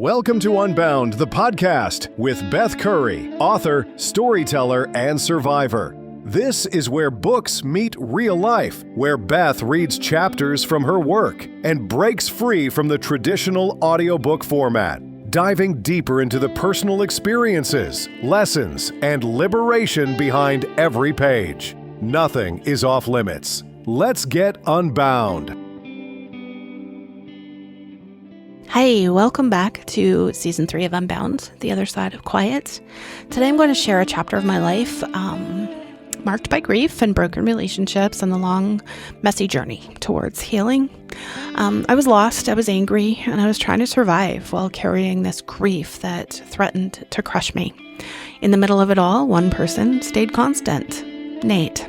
Welcome to Unbound, the podcast with Beth Curry, author, storyteller, and survivor. This is where books meet real life, where Beth reads chapters from her work and breaks free from the traditional audiobook format, diving deeper into the personal experiences, lessons, and liberation behind every page. Nothing is off limits. Let's get unbound. Hi, welcome back to Season 3 of Unbound, The Other Side of Quiet. Today I'm going to share a chapter of my life marked by grief and broken relationships and the long, messy journey towards healing. I was lost, I was angry, and I was trying to survive while carrying this grief that threatened to crush me. In the middle of it all, one person stayed constant, Nate.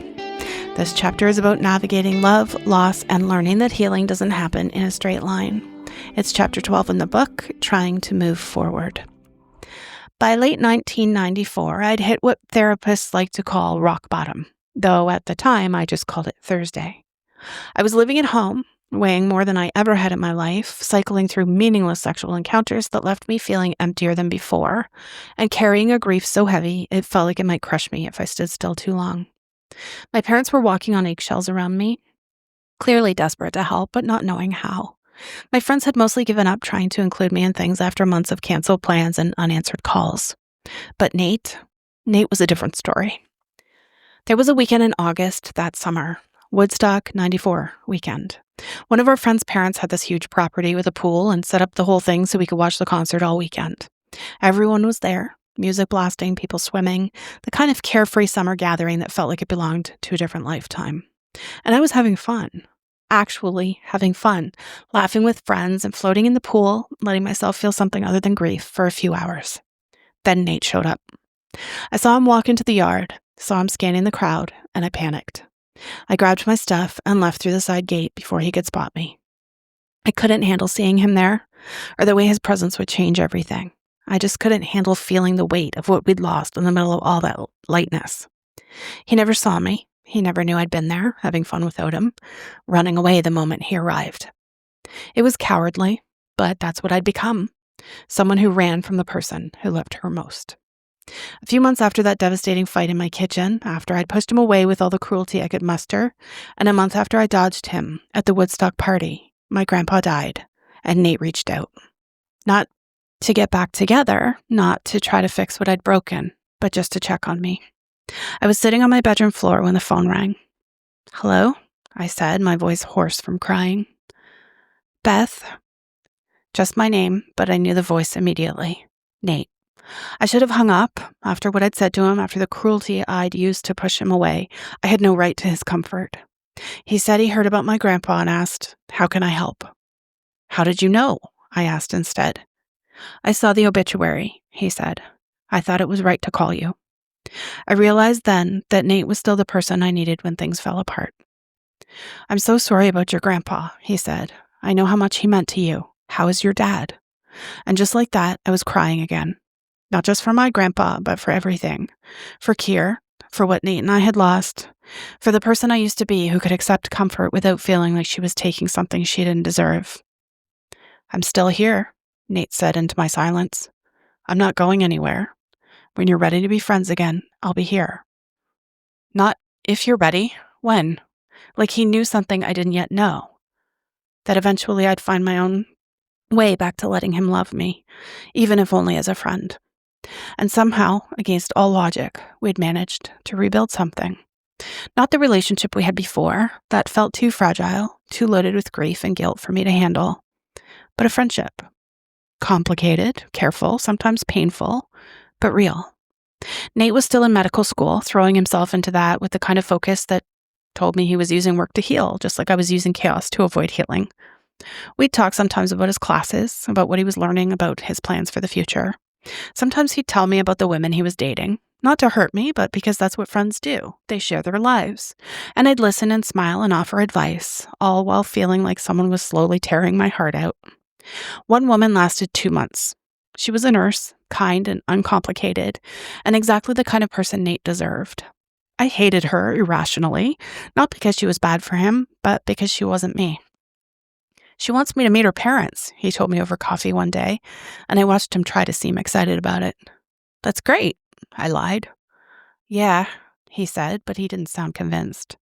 This chapter is about navigating love, loss, and learning that healing doesn't happen in a straight line. It's chapter 12 in the book, Trying to Move Forward. By late 1994, I'd hit what therapists like to call rock bottom, though at the time I just called it Thursday. I was living at home, weighing more than I ever had in my life, cycling through meaningless sexual encounters that left me feeling emptier than before, and carrying a grief so heavy it felt like it might crush me if I stood still too long. My parents were walking on eggshells around me, clearly desperate to help, but not knowing how. My friends had mostly given up trying to include me in things after months of canceled plans and unanswered calls. But Nate was a different story. There was a weekend in August that summer, Woodstock 94 weekend. One of our friends' parents had this huge property with a pool and set up the whole thing so we could watch the concert all weekend. Everyone was there, music blasting, people swimming, the kind of carefree summer gathering that felt like it belonged to a different lifetime. And I was having fun. Actually having fun, laughing with friends and floating in the pool, letting myself feel something other than grief for a few hours. Then Nate showed up. I saw him walk into the yard, saw him scanning the crowd, and I panicked. I grabbed my stuff and left through the side gate before he could spot me. I couldn't handle seeing him there, or the way his presence would change everything. I just couldn't handle feeling the weight of what we'd lost in the middle of all that lightness. He never saw me. He never knew I'd been there, having fun without him, running away the moment he arrived. It was cowardly, but that's what I'd become. Someone who ran from the person who loved her most. A few months after that devastating fight in my kitchen, after I'd pushed him away with all the cruelty I could muster, and a month after I dodged him at the Woodstock party, my grandpa died, and Nate reached out. Not to get back together, not to try to fix what I'd broken, but just to check on me. I was sitting on my bedroom floor when the phone rang. "Hello?" I said, my voice hoarse from crying. "Beth." Just my name, but I knew the voice immediately. Nate. I should have hung up after what I'd said to him, after the cruelty I'd used to push him away. I had no right to his comfort. He said he heard about my grandpa and asked, "How can I help?" "How did you know?" I asked instead. "I saw the obituary," he said. "I thought it was right to call you." I realized then that Nate was still the person I needed when things fell apart. "I'm so sorry about your grandpa," he said. "I know how much he meant to you. How is your dad?" And just like that, I was crying again. Not just for my grandpa, but for everything. For Kier, for what Nate and I had lost, for the person I used to be who could accept comfort without feeling like she was taking something she didn't deserve. "I'm still here," Nate said into my silence. "I'm not going anywhere. When you're ready to be friends again, I'll be here." Not if you're ready, when. Like he knew something I didn't yet know. That eventually I'd find my own way back to letting him love me, even if only as a friend. And somehow, against all logic, we'd managed to rebuild something. Not the relationship we had before, that felt too fragile, too loaded with grief and guilt for me to handle, but a friendship. Complicated, careful, sometimes painful, but real. Nate was still in medical school, throwing himself into that with the kind of focus that told me he was using work to heal, just like I was using chaos to avoid healing. We'd talk sometimes about his classes, about what he was learning, about his plans for the future. Sometimes he'd tell me about the women he was dating, not to hurt me, but because that's what friends do. They share their lives. And I'd listen and smile and offer advice, all while feeling like someone was slowly tearing my heart out. One woman lasted 2 months. She was a nurse, kind and uncomplicated, and exactly the kind of person Nate deserved. I hated her irrationally, not because she was bad for him, but because she wasn't me. She wants me to meet her parents, he told me over coffee one day, and I watched him try to seem excited about it. That's great, I lied. Yeah, he said, but he didn't sound convinced.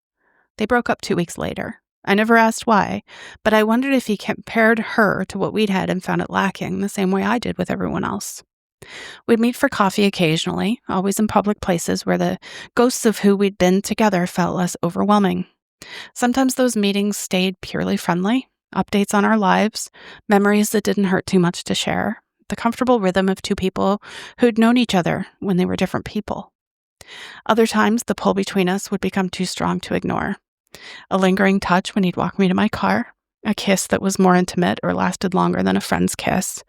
They broke up 2 weeks later. I never asked why, but I wondered if he compared her to what we'd had and found it lacking the same way I did with everyone else. We'd meet for coffee occasionally, always in public places where the ghosts of who we'd been together felt less overwhelming. Sometimes those meetings stayed purely friendly, updates on our lives, memories that didn't hurt too much to share, the comfortable rhythm of two people who'd known each other when they were different people. Other times, the pull between us would become too strong to ignore. A lingering touch when he'd walk me to my car, a kiss that was more intimate or lasted longer than a friend's kiss,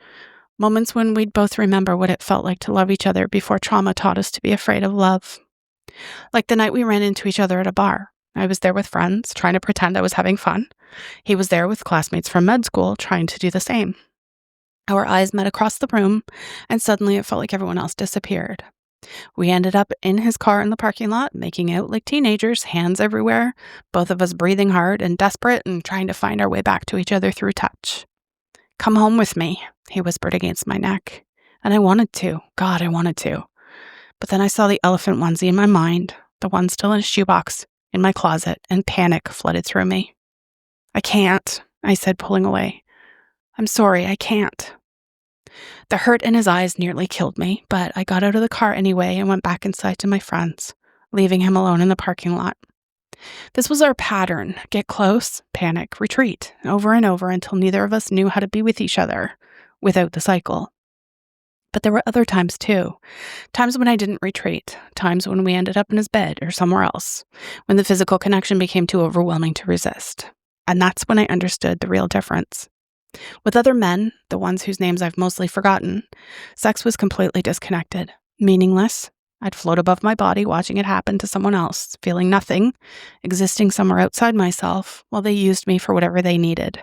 moments when we'd both remember what it felt like to love each other before trauma taught us to be afraid of love. Like the night we ran into each other at a bar. I was there with friends, trying to pretend I was having fun. He was there with classmates from med school, trying to do the same. Our eyes met across the room, and suddenly it felt like everyone else disappeared. We ended up in his car in the parking lot, making out like teenagers, hands everywhere, both of us breathing hard and desperate and trying to find our way back to each other through touch. Come home with me, he whispered against my neck. And I wanted to. God, I wanted to. But then I saw the elephant onesie in my mind, the one still in a shoebox in my closet, and panic flooded through me. I can't, I said, pulling away. I'm sorry, I can't. The hurt in his eyes nearly killed me, but I got out of the car anyway and went back inside to my friends, leaving him alone in the parking lot. This was our pattern: get close, panic, retreat, over and over until neither of us knew how to be with each other without the cycle. But there were other times too. Times when I didn't retreat, times when we ended up in his bed or somewhere else, when the physical connection became too overwhelming to resist. And that's when I understood the real difference. With other men, the ones whose names I've mostly forgotten, sex was completely disconnected, meaningless. I'd float above my body watching it happen to someone else, feeling nothing, existing somewhere outside myself while they used me for whatever they needed.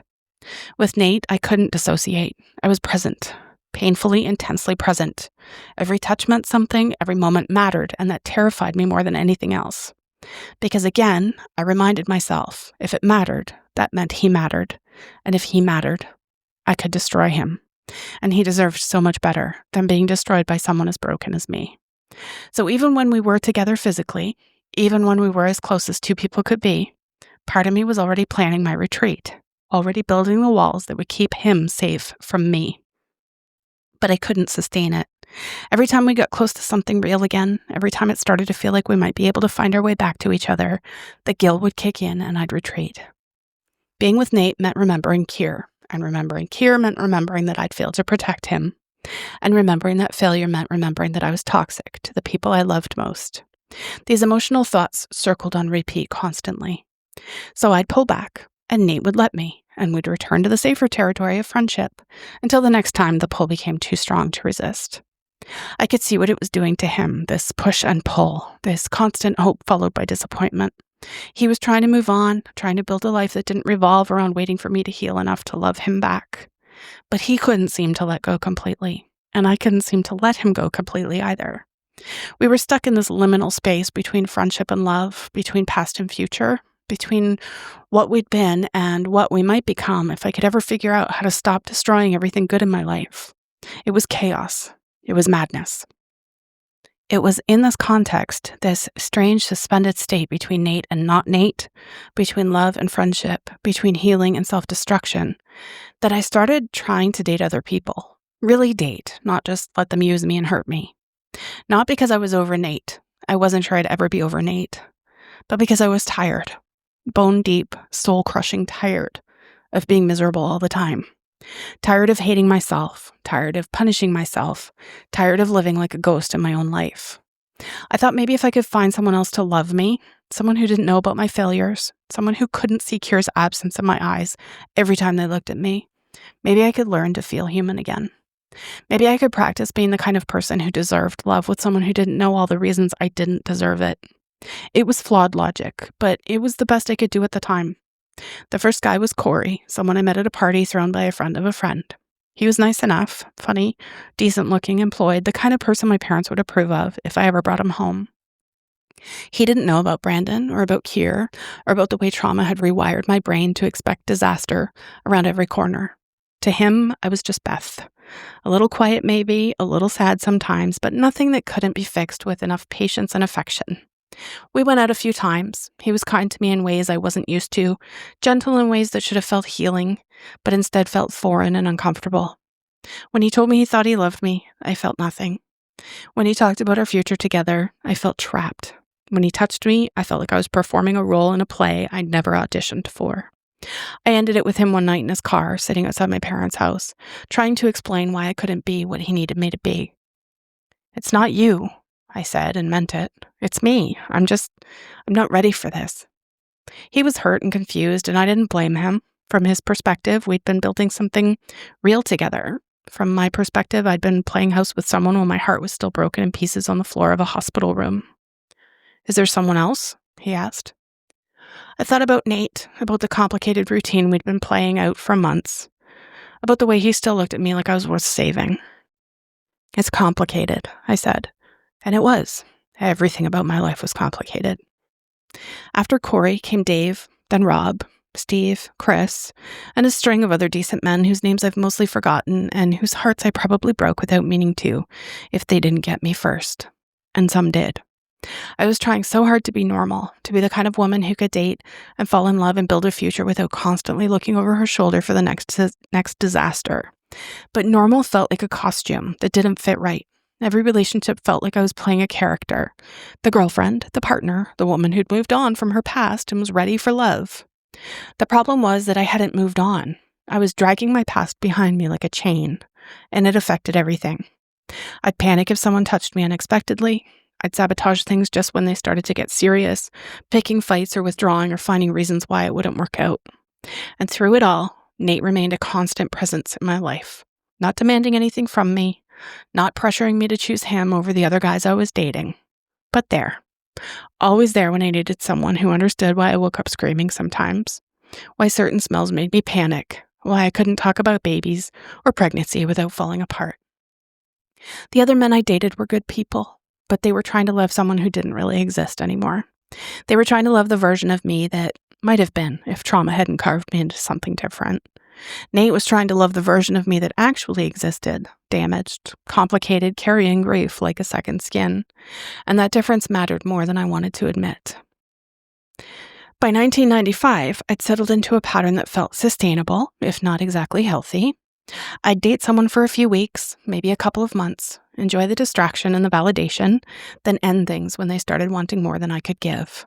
With Nate, I couldn't dissociate. I was present, painfully, intensely present. Every touch meant something, every moment mattered, and that terrified me more than anything else. Because again, I reminded myself, if it mattered, that meant he mattered. And if he mattered, I could destroy him. And he deserved so much better than being destroyed by someone as broken as me. So even when we were together physically, even when we were as close as two people could be, part of me was already planning my retreat, already building the walls that would keep him safe from me. But I couldn't sustain it. Every time we got close to something real again, every time it started to feel like we might be able to find our way back to each other, the guilt would kick in and I'd retreat. Being with Nate meant remembering Kier, and remembering Kier meant remembering that I'd failed to protect him, and remembering that failure meant remembering that I was toxic to the people I loved most. These emotional thoughts circled on repeat constantly. So I'd pull back, and Nate would let me, and we'd return to the safer territory of friendship until the next time the pull became too strong to resist. I could see what it was doing to him, this push and pull, this constant hope followed by disappointment. He was trying to move on, trying to build a life that didn't revolve around waiting for me to heal enough to love him back. But he couldn't seem to let go completely, and I couldn't seem to let him go completely either. We were stuck in this liminal space between friendship and love, between past and future, between what we'd been and what we might become if I could ever figure out how to stop destroying everything good in my life. It was chaos. It was madness. It was in this context, this strange suspended state between Nate and not Nate, between love and friendship, between healing and self-destruction, that I started trying to date other people. Really date, not just let them use me and hurt me. Not because I was over Nate. I wasn't sure I'd ever be over Nate. But because I was tired. Bone deep, soul-crushing tired of being miserable all the time. Tired of hating myself, tired of punishing myself, tired of living like a ghost in my own life. I thought maybe if I could find someone else to love me, someone who didn't know about my failures, someone who couldn't see Kier's absence in my eyes every time they looked at me, maybe I could learn to feel human again. Maybe I could practice being the kind of person who deserved love with someone who didn't know all the reasons I didn't deserve it. It was flawed logic, but it was the best I could do at the time. The first guy was Corey, someone I met at a party thrown by a friend of a friend. He was nice enough, funny, decent-looking, employed, the kind of person my parents would approve of if I ever brought him home. He didn't know about Brandon or about Kier or about the way trauma had rewired my brain to expect disaster around every corner. To him, I was just Beth. A little quiet maybe, a little sad sometimes, but nothing that couldn't be fixed with enough patience and affection. We went out a few times. He was kind to me in ways I wasn't used to, gentle in ways that should have felt healing, but instead felt foreign and uncomfortable. When he told me he thought he loved me, I felt nothing. When he talked about our future together, I felt trapped. When he touched me, I felt like I was performing a role in a play I'd never auditioned for. I ended it with him one night in his car, sitting outside my parents' house, trying to explain why I couldn't be what he needed me to be. "It's not you," I said, and meant it. "It's me. I'm not ready for this." He was hurt and confused, and I didn't blame him. From his perspective, we'd been building something real together. From my perspective, I'd been playing house with someone while my heart was still broken in pieces on the floor of a hospital room. "Is there someone else?" he asked. I thought about Nate, about the complicated routine we'd been playing out for months, about the way he still looked at me like I was worth saving. "It's complicated," I said. And it was. Everything about my life was complicated. After Corey came Dave, then Rob, Steve, Chris, and a string of other decent men whose names I've mostly forgotten and whose hearts I probably broke without meaning to if they didn't get me first. And some did. I was trying so hard to be normal, to be the kind of woman who could date and fall in love and build a future without constantly looking over her shoulder for the next disaster. But normal felt like a costume that didn't fit right. Every relationship felt like I was playing a character. The girlfriend, the partner, the woman who'd moved on from her past and was ready for love. The problem was that I hadn't moved on. I was dragging my past behind me like a chain, and it affected everything. I'd panic if someone touched me unexpectedly. I'd sabotage things just when they started to get serious, picking fights or withdrawing or finding reasons why it wouldn't work out. And through it all, Nate remained a constant presence in my life, not demanding anything from me, not pressuring me to choose him over the other guys I was dating, but there. Always there when I needed someone who understood why I woke up screaming sometimes, why certain smells made me panic, why I couldn't talk about babies or pregnancy without falling apart. The other men I dated were good people, but they were trying to love someone who didn't really exist anymore. They were trying to love the version of me that might have been if trauma hadn't carved me into something different. Nate was trying to love the version of me that actually existed, damaged, complicated, carrying grief like a second skin. And that difference mattered more than I wanted to admit. By 1995, I'd settled into a pattern that felt sustainable, if not exactly healthy. I'd date someone for a few weeks, maybe a couple of months, enjoy the distraction and the validation, then end things when they started wanting more than I could give.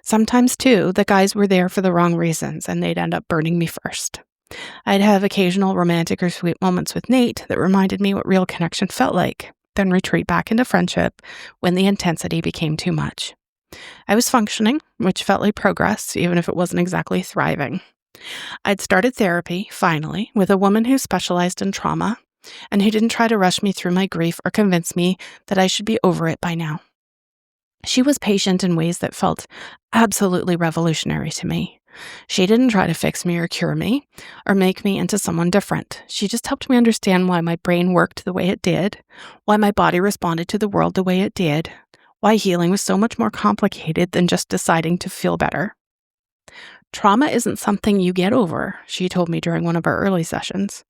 Sometimes, too, the guys were there for the wrong reasons, and they'd end up burning me first. I'd have occasional romantic or sweet moments with Nate that reminded me what real connection felt like, then retreat back into friendship when the intensity became too much. I was functioning, which felt like progress, even if it wasn't exactly thriving. I'd started therapy, finally, with a woman who specialized in trauma and who didn't try to rush me through my grief or convince me that I should be over it by now. She was patient in ways that felt absolutely revolutionary to me. She didn't try to fix me or cure me or make me into someone different. She just helped me understand why my brain worked the way it did, why my body responded to the world the way it did, why healing was so much more complicated than just deciding to feel better. Trauma isn't something you get over, she told me during one of our early sessions.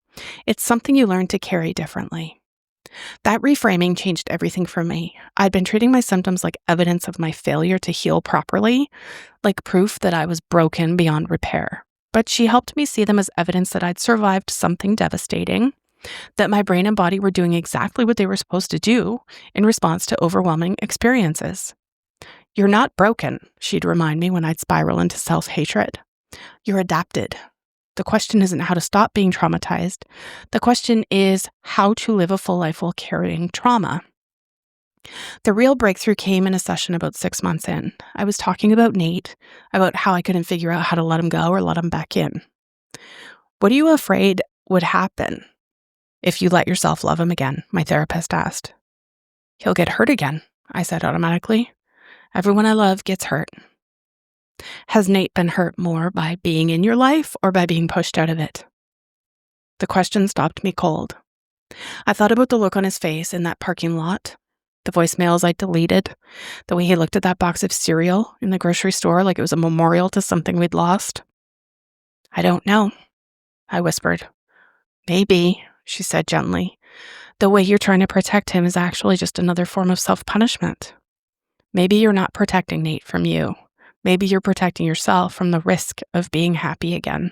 It's something you learn to carry differently. That reframing changed everything for me. I'd been treating my symptoms like evidence of my failure to heal properly, like proof that I was broken beyond repair. But she helped me see them as evidence that I'd survived something devastating, that my brain and body were doing exactly what they were supposed to do in response to overwhelming experiences. "You're not broken," she'd remind me when I'd spiral into self-hatred. "You're adapted. The question isn't how to stop being traumatized. The question is how to live a full life while carrying trauma." The real breakthrough came in a session about 6 months in. I was talking about Nate, about how I couldn't figure out how to let him go or let him back in. "What are you afraid would happen if you let yourself love him again?" my therapist asked. "He'll get hurt again," I said automatically. "Everyone I love gets hurt." Has Nate been hurt more by being in your life or by being pushed out of it? The question stopped me cold. I thought about the look on his face in that parking lot, the voicemails I deleted, the way he looked at that box of cereal in the grocery store like it was a memorial to something we'd lost. "I don't know," I whispered. "Maybe," she said gently, "the way you're trying to protect him is actually just another form of self-punishment. Maybe you're not protecting Nate from you. Maybe you're protecting yourself from the risk of being happy again."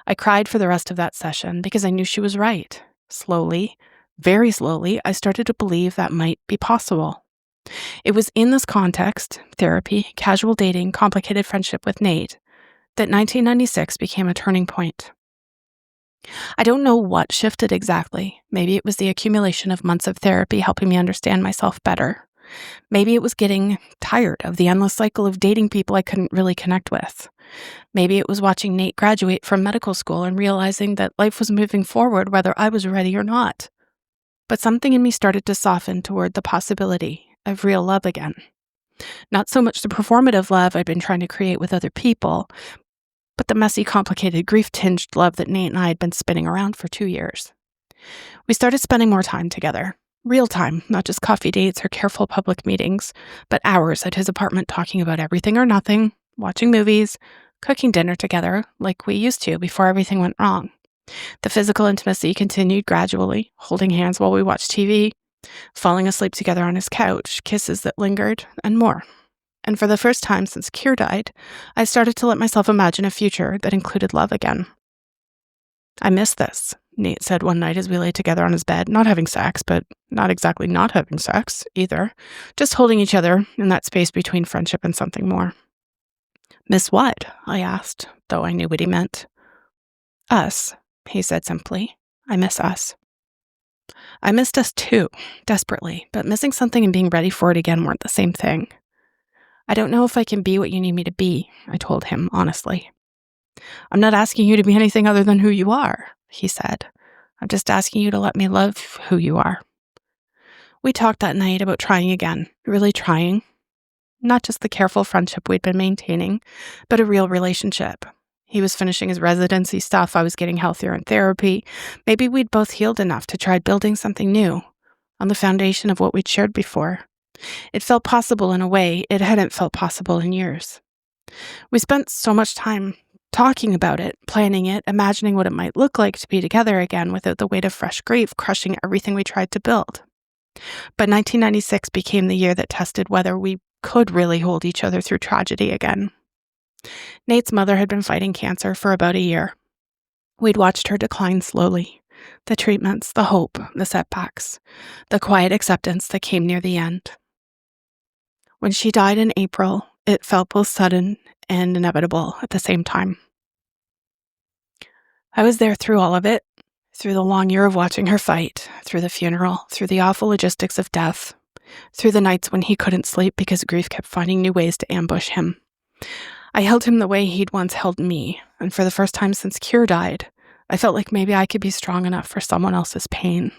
I cried for the rest of that session because I knew she was right. Slowly, very slowly, I started to believe that might be possible. It was in this context, therapy, casual dating, complicated friendship with Nate, that 1996 became a turning point. I don't know what shifted exactly. Maybe it was the accumulation of months of therapy helping me understand myself better. Maybe it was getting tired of the endless cycle of dating people I couldn't really connect with. Maybe it was watching Nate graduate from medical school and realizing that life was moving forward whether I was ready or not. But something in me started to soften toward the possibility of real love again. Not so much the performative love I'd been trying to create with other people, but the messy, complicated, grief-tinged love that Nate and I had been spinning around for 2 years. We started spending more time together. Real time, not just coffee dates or careful public meetings, but hours at his apartment talking about everything or nothing, watching movies, cooking dinner together like we used to before everything went wrong. The physical intimacy continued gradually, holding hands while we watched TV, falling asleep together on his couch, kisses that lingered, and more. And for the first time since Keir died, I started to let myself imagine a future that included love again. "I miss this," Nate said one night as we lay together on his bed, not having sex, but not exactly not having sex either, just holding each other in that space between friendship and something more. "Miss what?" I asked, though I knew what he meant. "Us," he said simply. "I miss us." I missed us too, desperately, but missing something and being ready for it again weren't the same thing. "I don't know if I can be what you need me to be," I told him honestly. "I'm not asking you to be anything other than who you are," he said. "I'm just asking you to let me love who you are." We talked that night about trying again, really trying. Not just the careful friendship we'd been maintaining, but a real relationship. He was finishing his residency stuff, I was getting healthier in therapy. Maybe we'd both healed enough to try building something new on the foundation of what we'd shared before. It felt possible in a way it hadn't felt possible in years. We spent so much time talking about it, planning it, imagining what it might look like to be together again without the weight of fresh grief crushing everything we tried to build. But 1996 became the year that tested whether we could really hold each other through tragedy again. Nate's mother had been fighting cancer for about a year. We'd watched her decline slowly. The treatments, the hope, the setbacks, the quiet acceptance that came near the end. When she died in April, it felt both sudden and inevitable at the same time. I was there through all of it, through the long year of watching her fight, through the funeral, through the awful logistics of death, through the nights when he couldn't sleep because grief kept finding new ways to ambush him. I held him the way he'd once held me, and for the first time since Keir died, I felt like maybe I could be strong enough for someone else's pain.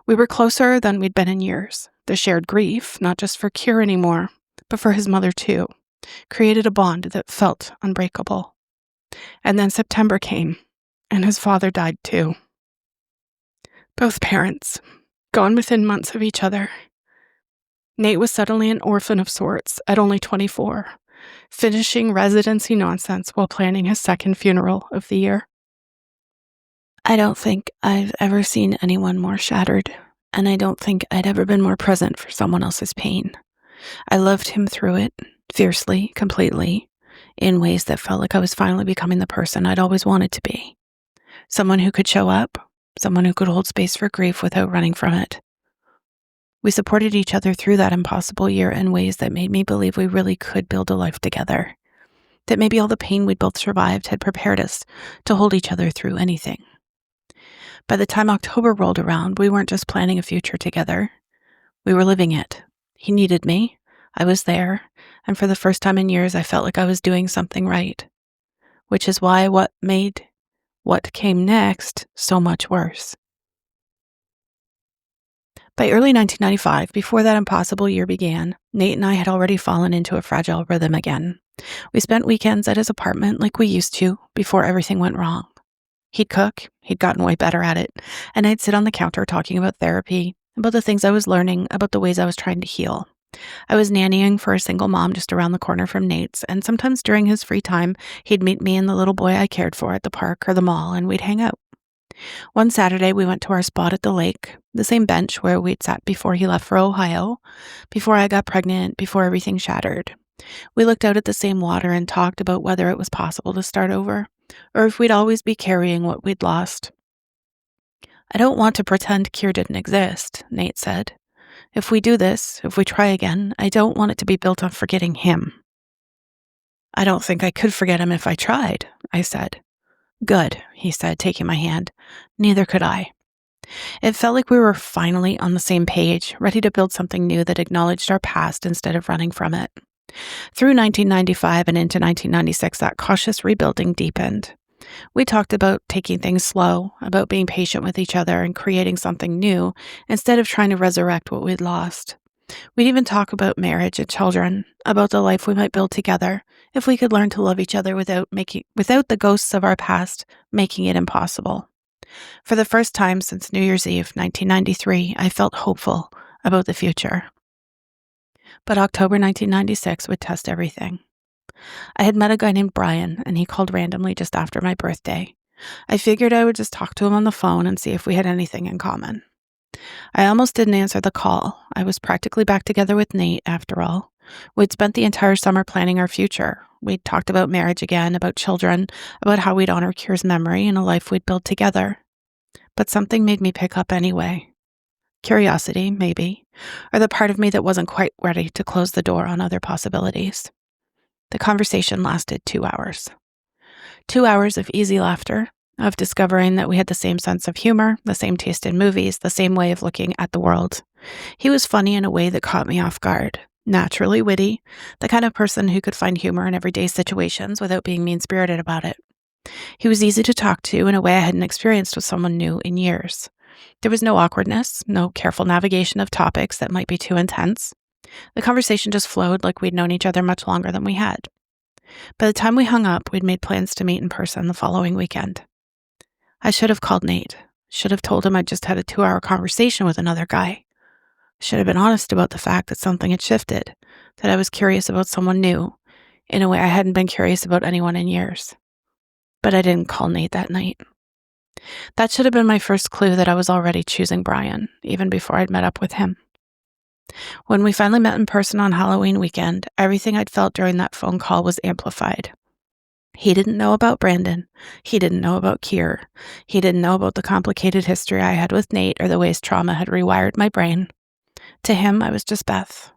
We were closer than we'd been in years. The shared grief, not just for Keir anymore, but for his mother too, created a bond that felt unbreakable. And then September came, and his father died too. Both parents, gone within months of each other. Nate was suddenly an orphan of sorts at only 24, finishing residency nonsense while planning his second funeral of the year. I don't think I've ever seen anyone more shattered, and I don't think I'd ever been more present for someone else's pain. I loved him through it, fiercely, completely, in ways that felt like I was finally becoming the person I'd always wanted to be. Someone who could show up, someone who could hold space for grief without running from it. We supported each other through that impossible year in ways that made me believe we really could build a life together. That maybe all the pain we'd both survived had prepared us to hold each other through anything. By the time October rolled around, we weren't just planning a future together. We were living it. He needed me. I was there. And for the first time in years, I felt like I was doing something right. Which is why what made what came next so much worse. By early 1995, before that impossible year began, Nate and I had already fallen into a fragile rhythm again. We spent weekends at his apartment like we used to before everything went wrong. He'd cook, he'd gotten way better at it, and I'd sit on the counter talking about therapy, about the things I was learning, about the ways I was trying to heal. I was nannying for a single mom just around the corner from Nate's, and sometimes during his free time, he'd meet me and the little boy I cared for at the park or the mall, and we'd hang out. One Saturday, we went to our spot at the lake, the same bench where we'd sat before he left for Ohio, before I got pregnant, before everything shattered. We looked out at the same water and talked about whether it was possible to start over, or if we'd always be carrying what we'd lost. I don't want to pretend Kier didn't exist, Nate said. If we do this, if we try again, I don't want it to be built on forgetting him. I don't think I could forget him if I tried, I said. Good, he said, taking my hand. Neither could I. It felt like we were finally on the same page, ready to build something new that acknowledged our past instead of running from it. Through 1995 and into 1996, that cautious rebuilding deepened. We talked about taking things slow, about being patient with each other and creating something new instead of trying to resurrect what we'd lost. We'd even talk about marriage and children, about the life we might build together if we could learn to love each other without the ghosts of our past making it impossible. For the first time since New Year's Eve, 1993, I felt hopeful about the future. But October 1996 would test everything. I had met a guy named Brian, and he called randomly just after my birthday. I figured I would just talk to him on the phone and see if we had anything in common. I almost didn't answer the call. I was practically back together with Nate, after all. We'd spent the entire summer planning our future. We'd talked about marriage again, about children, about how we'd honor Kier's memory and a life we'd build together. But something made me pick up anyway. Curiosity, maybe, or the part of me that wasn't quite ready to close the door on other possibilities. The conversation lasted 2 hours. 2 hours of easy laughter, of discovering that we had the same sense of humor, the same taste in movies, the same way of looking at the world. He was funny in a way that caught me off guard, naturally witty, the kind of person who could find humor in everyday situations without being mean-spirited about it. He was easy to talk to in a way I hadn't experienced with someone new in years. There was no awkwardness, no careful navigation of topics that might be too intense. The conversation just flowed like we'd known each other much longer than we had. By the time we hung up, we'd made plans to meet in person the following weekend. I should have called Nate, should have told him I'd just had a 2-hour conversation with another guy. Should have been honest about the fact that something had shifted, that I was curious about someone new, in a way I hadn't been curious about anyone in years. But I didn't call Nate that night. That should have been my first clue that I was already choosing Brian, even before I'd met up with him. When we finally met in person on Halloween weekend, everything I'd felt during that phone call was amplified. He didn't know about Brandon. He didn't know about Kier. He didn't know about the complicated history I had with Nate or the ways trauma had rewired my brain. To him, I was just Beth.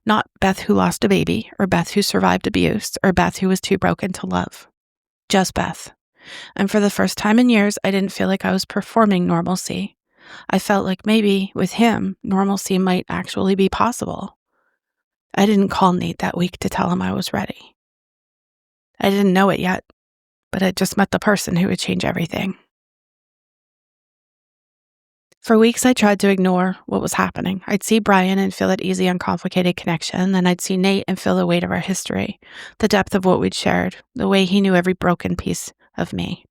Not Beth who lost a baby, or Beth who survived abuse, or Beth who was too broken to love. Just Beth. And for the first time in years, I didn't feel like I was performing normalcy. I felt like maybe, with him, normalcy might actually be possible. I didn't call Nate that week to tell him I was ready. I didn't know it yet, but I'd just met the person who would change everything. For weeks, I tried to ignore what was happening. I'd see Brian and feel that easy, uncomplicated connection, then I'd see Nate and feel the weight of our history, the depth of what we'd shared, the way he knew every broken piece of me.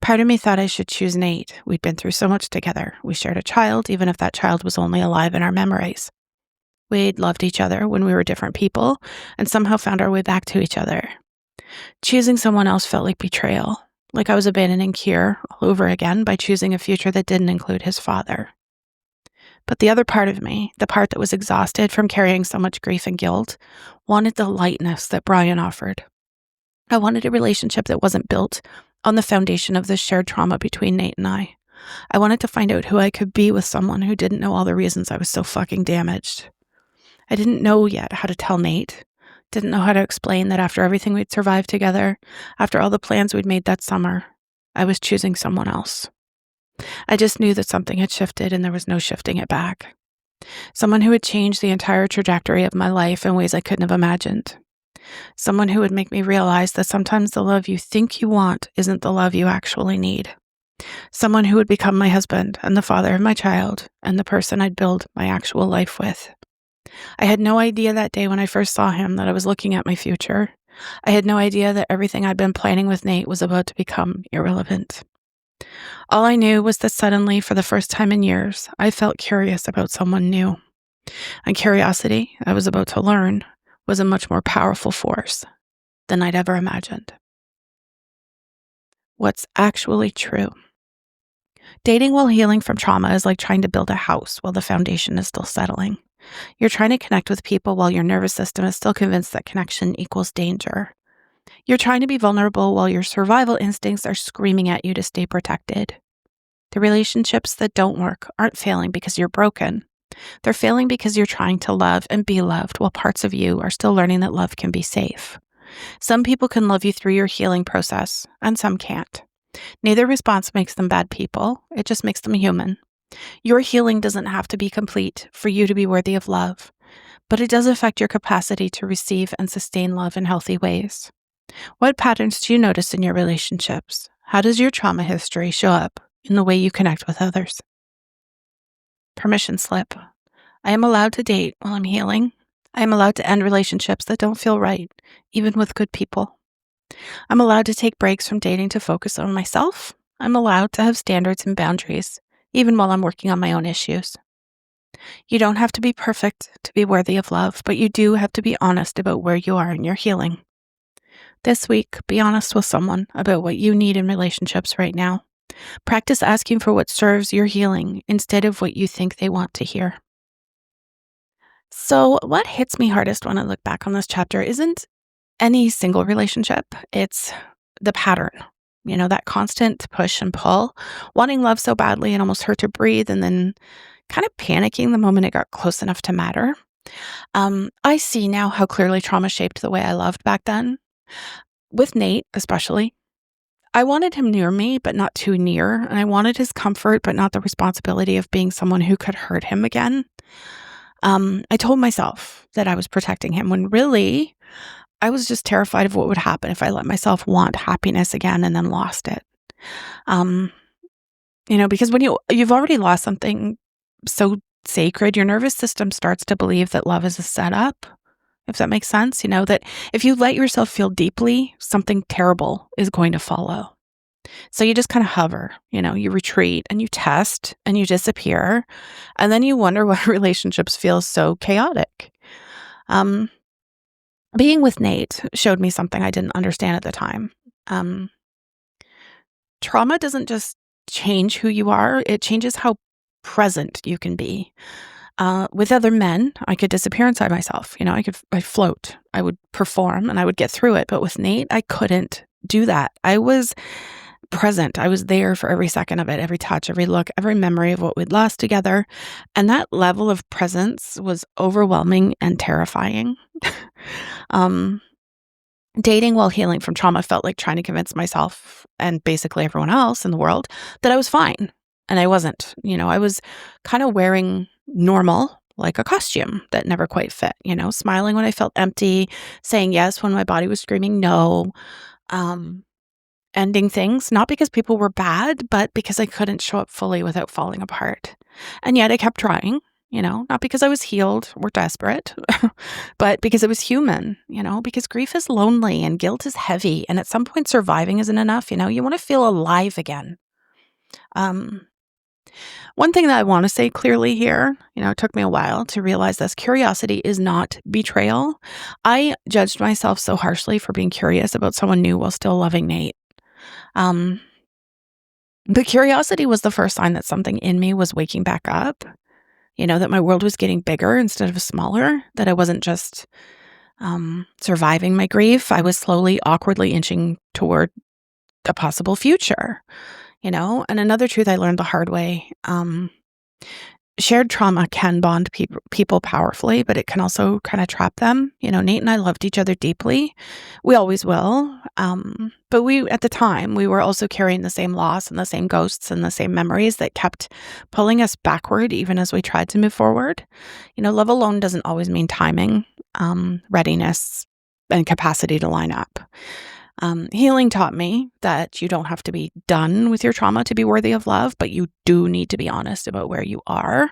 Part of me thought I should choose Nate. We'd been through so much together. We shared a child, even if that child was only alive in our memories. We'd loved each other when we were different people, and somehow found our way back to each other. Choosing someone else felt like betrayal, like I was abandoning Kier all over again by choosing a future that didn't include his father. But the other part of me, the part that was exhausted from carrying so much grief and guilt, wanted the lightness that Brian offered. I wanted a relationship that wasn't built on the foundation of the shared trauma between Nate and I. I wanted to find out who I could be with someone who didn't know all the reasons I was so fucking damaged. I didn't know yet how to tell Nate. Didn't know how to explain that after everything we'd survived together, after all the plans we'd made that summer, I was choosing someone else. I just knew that something had shifted and there was no shifting it back. Someone who would change the entire trajectory of my life in ways I couldn't have imagined. Someone who would make me realize that sometimes the love you think you want isn't the love you actually need. Someone who would become my husband and the father of my child and the person I'd build my actual life with. I had no idea that day when I first saw him that I was looking at my future. I had no idea that everything I'd been planning with Nate was about to become irrelevant. All I knew was that suddenly, for the first time in years, I felt curious about someone new. And curiosity, I was about to learn, was a much more powerful force than I'd ever imagined. What's actually true? Dating while healing from trauma is like trying to build a house while the foundation is still settling. You're trying to connect with people while your nervous system is still convinced that connection equals danger. You're trying to be vulnerable while your survival instincts are screaming at you to stay protected. The relationships that don't work aren't failing because you're broken. They're failing because you're trying to love and be loved while parts of you are still learning that love can be safe. Some people can love you through your healing process, and some can't. Neither response makes them bad people. It just makes them human. Your healing doesn't have to be complete for you to be worthy of love, but it does affect your capacity to receive and sustain love in healthy ways. What patterns do you notice in your relationships? How does your trauma history show up in the way you connect with others? Permission slip. I am allowed to date while I'm healing. I am allowed to end relationships that don't feel right, even with good people. I'm allowed to take breaks from dating to focus on myself. I'm allowed to have standards and boundaries, even while I'm working on my own issues. You don't have to be perfect to be worthy of love, but you do have to be honest about where you are in your healing. This week, be honest with someone about what you need in relationships right now. Practice asking for what serves your healing instead of what you think they want to hear. So, what hits me hardest when I look back on this chapter isn't any single relationship. It's the pattern, that constant push and pull, wanting love so badly and almost hurt to breathe, and then kind of panicking the moment it got close enough to matter. I see now how clearly trauma shaped the way I loved back then. With Nate, especially, I wanted him near me, but not too near. And I wanted his comfort, but not the responsibility of being someone who could hurt him again. I told myself that I was protecting him when really I was just terrified of what would happen if I let myself want happiness again and then lost it. Because when you've already lost something so sacred, your nervous system starts to believe that love is a setup, if that makes sense. That if you let yourself feel deeply, something terrible is going to follow. So you just kind of hover, you retreat and you test and you disappear. And then you wonder why relationships feel so chaotic. Being with Nate showed me something I didn't understand at the time. Trauma doesn't just change who you are, it changes how present you can be. With other men, I could disappear inside myself. I'd float, I would perform, and I would get through it. But with Nate, I couldn't do that. I was present. I was there for every second of it, every touch, every look, every memory of what we'd lost together. And that level of presence was overwhelming and terrifying. Dating while healing from trauma felt like trying to convince myself and basically everyone else in the world that I was fine. And I wasn't. I was kind of wearing normal, like a costume that never quite fit, smiling when I felt empty, saying yes when my body was screaming no, ending things, not because people were bad, but because I couldn't show up fully without falling apart. And yet I kept trying, not because I was healed or desperate, but because it was human, because grief is lonely and guilt is heavy. And at some point surviving isn't enough, you want to feel alive again. One thing that I want to say clearly here, it took me a while to realize this. Curiosity is not betrayal. I judged myself so harshly for being curious about someone new while still loving Nate. The curiosity was the first sign that something in me was waking back up, that my world was getting bigger instead of smaller, that I wasn't just surviving my grief. I was slowly, awkwardly inching toward a possible future, And another truth I learned the hard way, shared trauma can bond people powerfully, but it can also kind of trap them. Nate and I loved each other deeply. We always will. But at the time, we were also carrying the same loss and the same ghosts and the same memories that kept pulling us backward, even as we tried to move forward. Love alone doesn't always mean timing, readiness, and capacity to line up. Healing taught me that you don't have to be done with your trauma to be worthy of love, but you do need to be honest about where you are,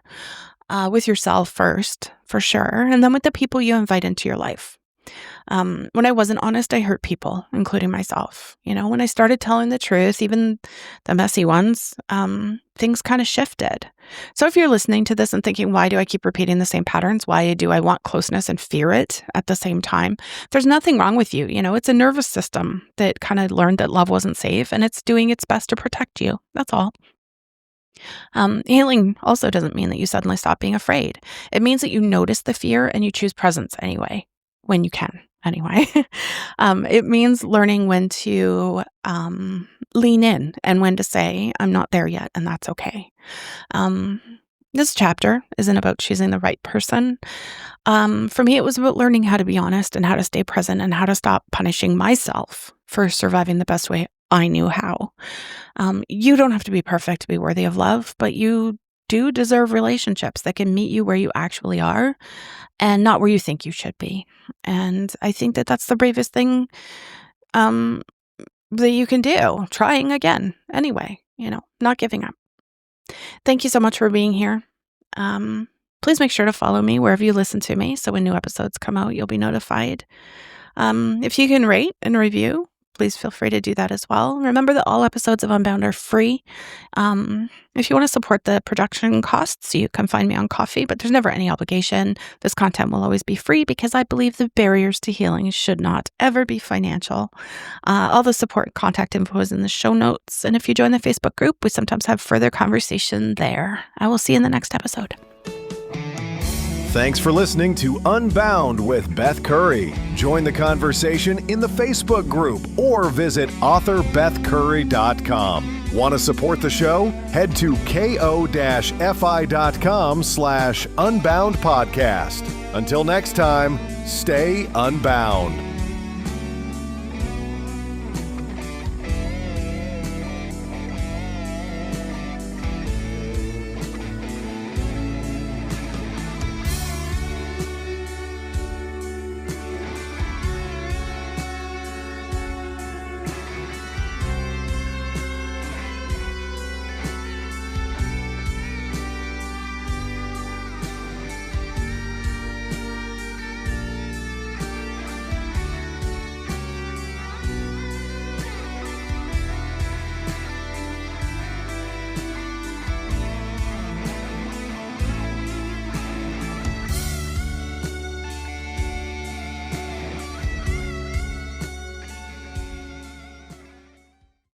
with yourself first, for sure, and then with the people you invite into your life. When I wasn't honest, I hurt people, including myself. When I started telling the truth, even the messy ones, things kind of shifted. So if you're listening to this and thinking, why do I keep repeating the same patterns? Why do I want closeness and fear it at the same time? There's nothing wrong with you. It's a nervous system that kind of learned that love wasn't safe, and it's doing its best to protect you. That's all. Healing also doesn't mean that you suddenly stop being afraid. It means that you notice the fear and you choose presence anyway, when you can. Anyway, it means learning when to lean in and when to say, I'm not there yet, and that's okay. This chapter isn't about choosing the right person. For me, it was about learning how to be honest and how to stay present and how to stop punishing myself for surviving the best way I knew how. You don't have to be perfect to be worthy of love, but you do deserve relationships that can meet you where you actually are and not where you think you should be. And I think that that's the bravest thing that you can do, trying again anyway, not giving up. Thank you so much for being here. Please make sure to follow me wherever you listen to me, so when new episodes come out, you'll be notified. If you can rate and review, please feel free to do that as well. Remember that all episodes of Unbound are free. If you want to support the production costs, you can find me on Ko-fi, but there's never any obligation. This content will always be free because I believe the barriers to healing should not ever be financial. All the support and contact info is in the show notes. And if you join the Facebook group, we sometimes have further conversation there. I will see you in the next episode. Thanks for listening to Unbound with Beth Curry. Join the conversation in the Facebook group or visit author.bethcurry.com. Want to support the show? Head to ko-fi.com/Unbound Podcast. Until next time, stay unbound.